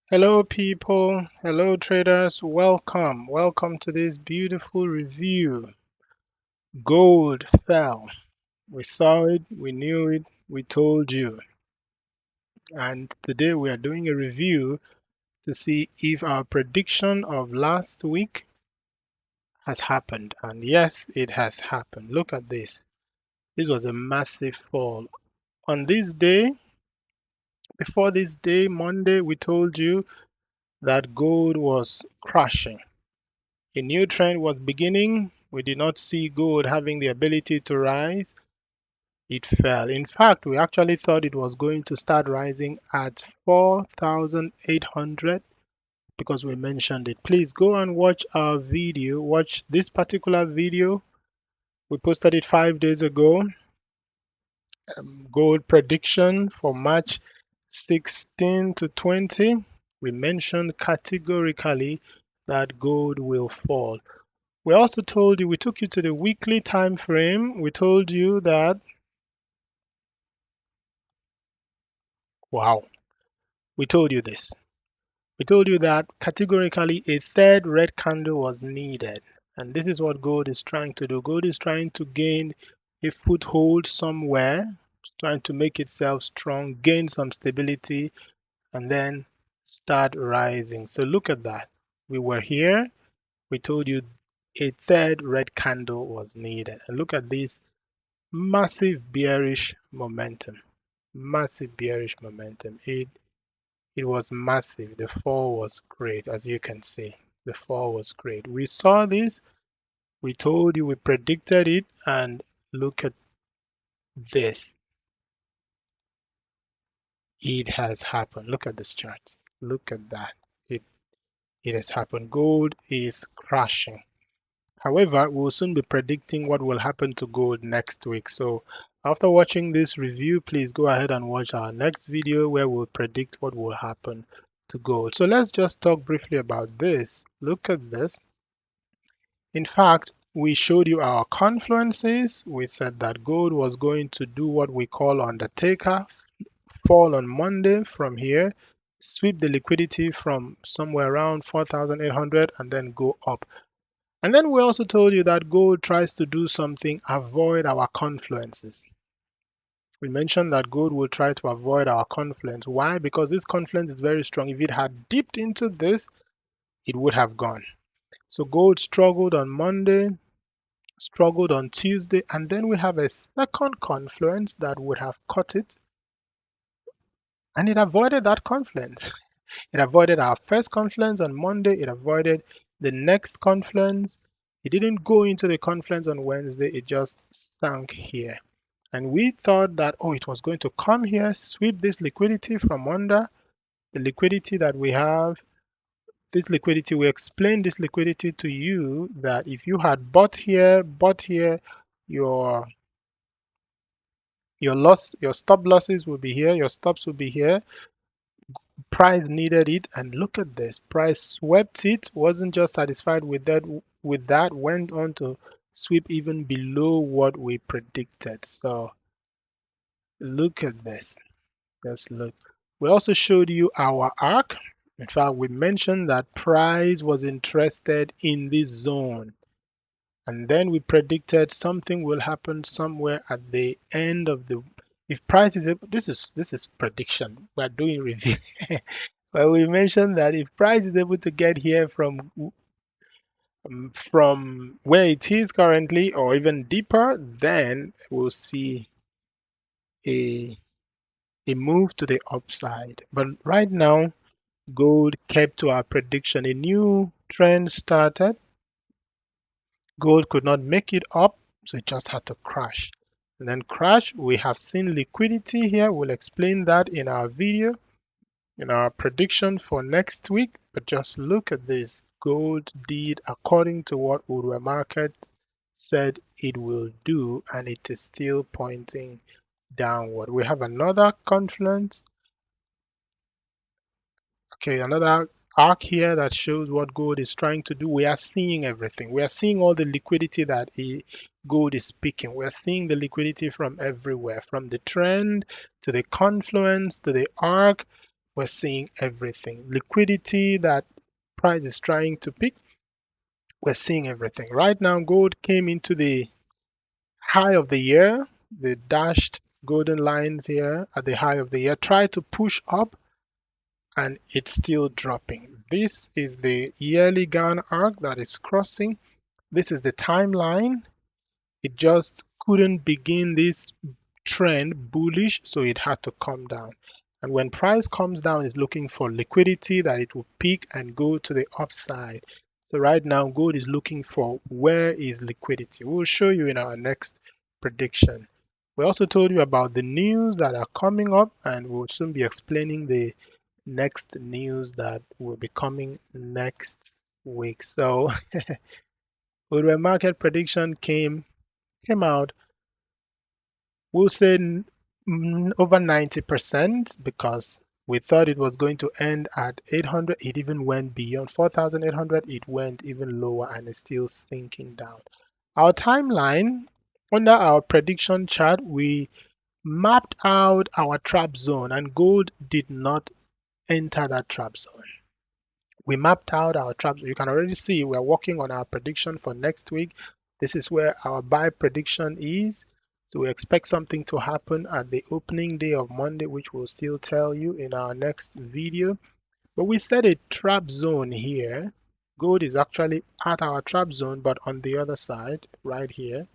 Hello, people. Hello, traders. Welcome to this beautiful review. Gold fell. We saw it, we knew it, we told you. And today we are doing a review to see if our prediction of last week has happened. And yes, it has happened. Look at this. This was a massive fall. On this day, before this day, Monday, we told you that gold was crashing. A new trend was beginning. We did not see gold having the ability to rise. It fell. In fact, we actually thought it was going to start rising at 4,800 because we mentioned it. Please go and watch our video. Watch this particular video. We posted it 5 days ago. Gold prediction for March 16 to 20. We mentioned categorically that gold will fall. We also told you, we took you to the weekly time frame. We told you that, wow, we told you this. We told you that categorically a third red candle was needed. And this is what gold is trying to do. Gold is trying to gain a foothold somewhere, trying to make itself strong, gain some stability, and then start rising. So look at that. We were here. We told you a third red candle was needed. And look at this massive bearish momentum. Massive bearish momentum. It was massive. The fall was great, as you can see. The fall was great. We saw this. We told you, we predicted it, and look at this. It has happened. Look at this chart. Look at that. It it has happened. Gold is crashing. However, we'll soon be predicting what will happen to gold next week. So after watching this review, please go ahead and watch our next video where we'll predict what will happen to gold. So let's just talk briefly about this. Look at this. In fact, we showed you our confluences. We said that gold was going to do what we call Undertaker, fall on Monday from here, sweep the liquidity from somewhere around 4,800 and then go up. And then we also told you that gold tries to do something, avoid our confluences. We mentioned that gold will try to avoid our confluence. Why? Because this confluence is very strong. If it had dipped into this, it would have gone. So gold struggled on Monday, struggled on Tuesday, and then we have a second confluence that would have caught it, and it avoided that confluence. It avoided our first confluence on Monday. It avoided the next confluence. It didn't go into the confluence on Wednesday. It just sank here. And we thought that, oh, it was going to come here, sweep this liquidity from under the liquidity that we have. This liquidity, we explained this liquidity to you that if you had bought here, your your stop losses will be here, your stops will be here. Price needed it, and look at this. Price swept it, wasn't just satisfied with that, went on to sweep even below what we predicted. So look at this. Let's look. We also showed you our arc. In fact, we mentioned that price was interested in this zone. And then we predicted something will happen somewhere at the end of the if price is able, this is prediction. We're doing review. But we mentioned that if price is able to get here from where it is currently or even deeper, then we'll see a a move to the upside. But right now, gold kept to our prediction. A new trend started. Gold could not make it up, so it just had to crash. And then crash, we have seen liquidity here. We'll explain that in our video, in our prediction for next week. But just look at this. Gold did according to what UrueMarkets said it will do, and it is still pointing downward. We have another confluence. Okay, another arc here that shows what gold is trying to do. We are seeing everything. We are seeing all the liquidity that gold is picking. We are seeing the liquidity from everywhere, from the trend to the confluence to the arc. we're seeing everything. Liquidity that price is trying to pick, we're seeing everything. Right now, gold came into the high of the year, the dashed golden lines here at the high of the year, try to push up and it's still dropping. This is the yearly Gann arc that is crossing. This is the timeline. It just couldn't begin this trend bullish, so it had to come down. And when price comes down, it's looking for liquidity that it will peak and go to the upside. So right now, gold is looking for where is liquidity. We'll show you in our next prediction. We also told you about the news that are coming up, and we'll soon be explaining the next news that will be coming next week. So, market prediction came out. We'll say over 90% because we thought it was going to end at 800. It even went beyond 4,800. It went even lower and is still sinking down. Our timeline under our prediction chart, we mapped out our trap zone and gold did not enter that trap zone. We mapped out our traps. You can already see we're working on our prediction for next week. This is where our buy prediction is. So we expect something to happen at the opening day of Monday, which we'll still tell you in our next video. But we set a trap zone here. Gold is actually at our trap zone, but on the other side, right here,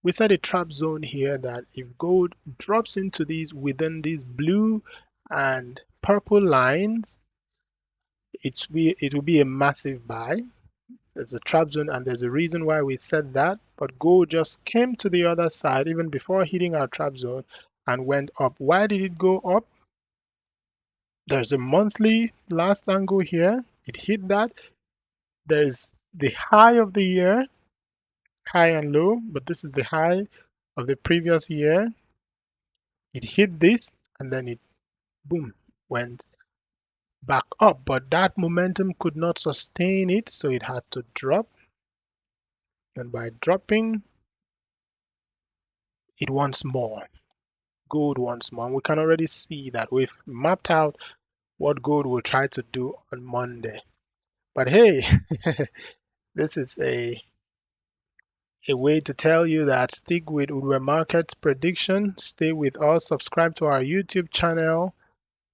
we set a trap zone here that if gold drops into these within these blue and purple lines, it will be a massive buy. There's a trap zone, and there's a reason why we said that. But gold just came to the other side even before hitting our trap zone and went up. Why did it go up? There's a monthly last angle here. It hit that. There's the high of the year, high and low, but this is the high of the previous year. It hit this and then it boom went back up, but that momentum could not sustain it, so it had to drop. And by dropping, it wants more. Gold wants more. And we can already see that we've mapped out what gold will try to do on Monday. But hey, this is a way to tell you that stick with UrueMarkets prediction, stay with us, subscribe to our YouTube channel,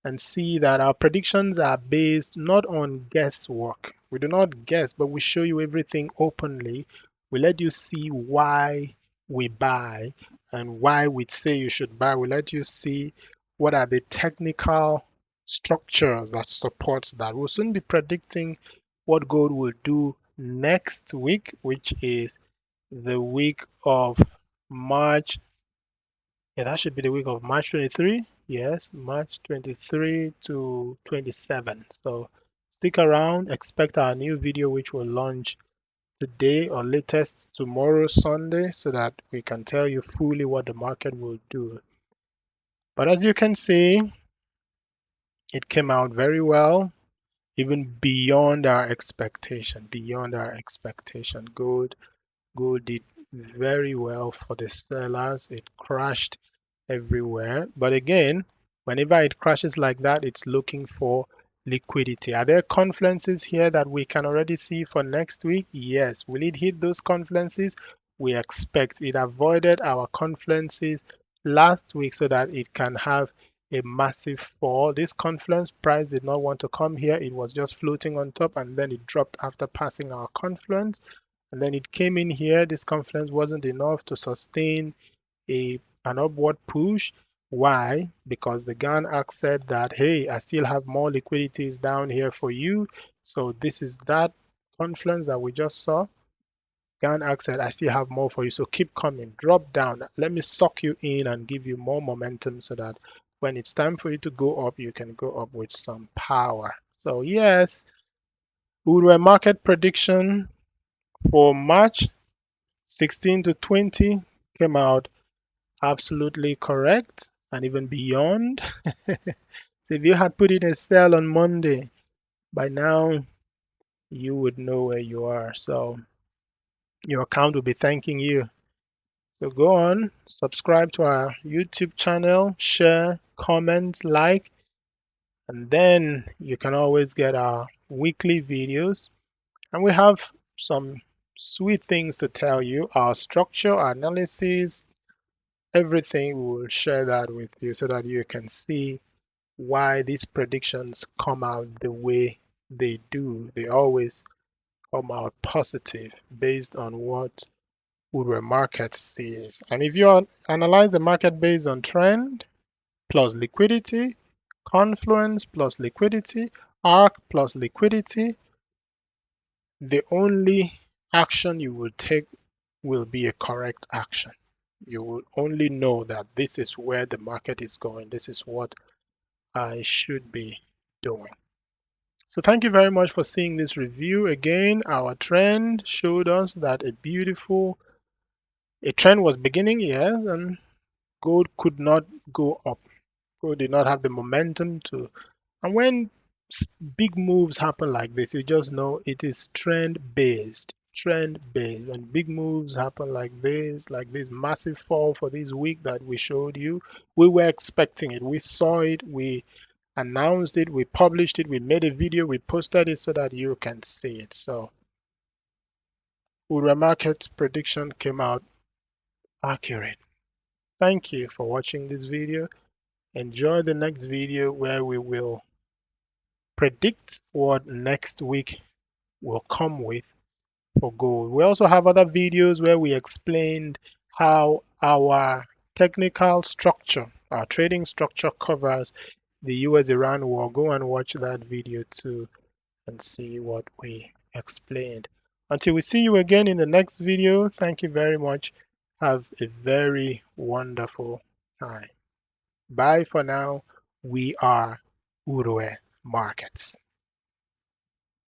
and see that our predictions are based not on guesswork. We do not guess, but we show you everything openly. We let you see why we buy and why we say you should buy. We let you see what are the technical structures that supports that. We'll soon be predicting what gold will do next week, which is the week of March. Yeah, that should be the week of March 23. Yes, March 23 to 27. So stick around, expect our new video, which will launch today or latest tomorrow, Sunday, so that we can tell you fully what the market will do. But as you can see, it came out very well, even beyond our expectation, beyond our expectation. Gold did very well for the sellers. It crashed everywhere. But again, whenever it crashes like that, it's looking for liquidity. Are there confluences here that we can already see for next week? Yes. Will it hit those confluences? We expect it avoided our confluences last week so that it can have a massive fall. This confluence price did not want to come here. It was just floating on top and then it dropped after passing our confluence. And then it came in here. This confluence wasn't enough to sustain an upward push. Why? Because the Gann arc said that, hey, I still have more liquidities down here for you. So this is that confluence that we just saw. Gann arc said, I still have more for you. So keep coming, drop down. Let me suck you in and give you more momentum so that when it's time for you to go up, you can go up with some power. So yes, market prediction for March 16 to 20 came out absolutely correct and even beyond. So if you had put in a sell on Monday, by now you would know where you are. So your account will be thanking you. So go on, subscribe to our YouTube channel, share, comment, like, And then you can always get our weekly videos. And we have some sweet things to tell you, our structure, our analysis, everything. We will share that with you so that you can see why these predictions come out the way they do. They always come out positive based on what UrueMarkets sees. And if you analyze the market based on trend plus liquidity, Confluence plus liquidity, Arc plus liquidity, the only action you will take will be a correct action. You will only know that this is where the market is going. This is what I should be doing. So thank you very much for seeing this review. Again, our trend showed us that a trend was beginning, yes, and gold could not go up. Gold did not have the momentum to. And when big moves happen like this, you just know it is trend based. Trend based. When big moves happen like this massive fall for this week that we showed you, we were expecting it. We saw it. We announced it. We published it. We made a video. We posted it so that you can see it. So UrueMarkets prediction came out accurate. Thank you for watching this video. Enjoy the next video where we will predict what next week will come with for gold. We also have other videos where we explained how our technical structure, our trading structure covers the US-Iran war. Go and watch that video too and see what we explained. Until we see you again in the next video, thank you very much. Have a very wonderful time. Bye for now. We are Urue Markets.